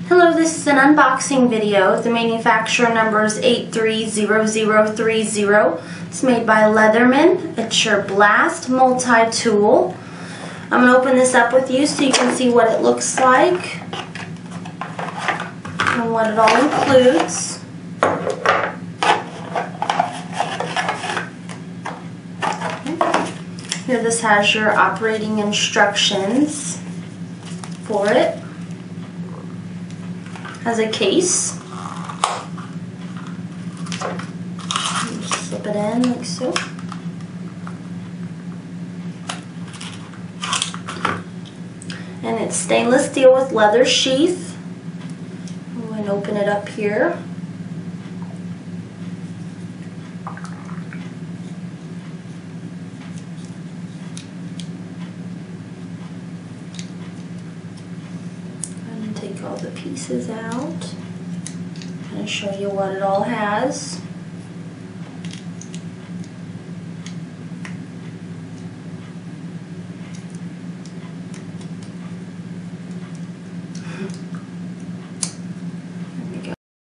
Hello, this is an unboxing video. The manufacturer number is 830030. It's made by Leatherman. It's your blast multi-tool. I'm going to open this up with you so you can see what it looks like and what it all includes. Here this has your operating instructions for it. Has a case. Slip it in like so. And it's stainless steel with leather sheath. I'm going to open it up here. Take all the pieces out and show you what it all has.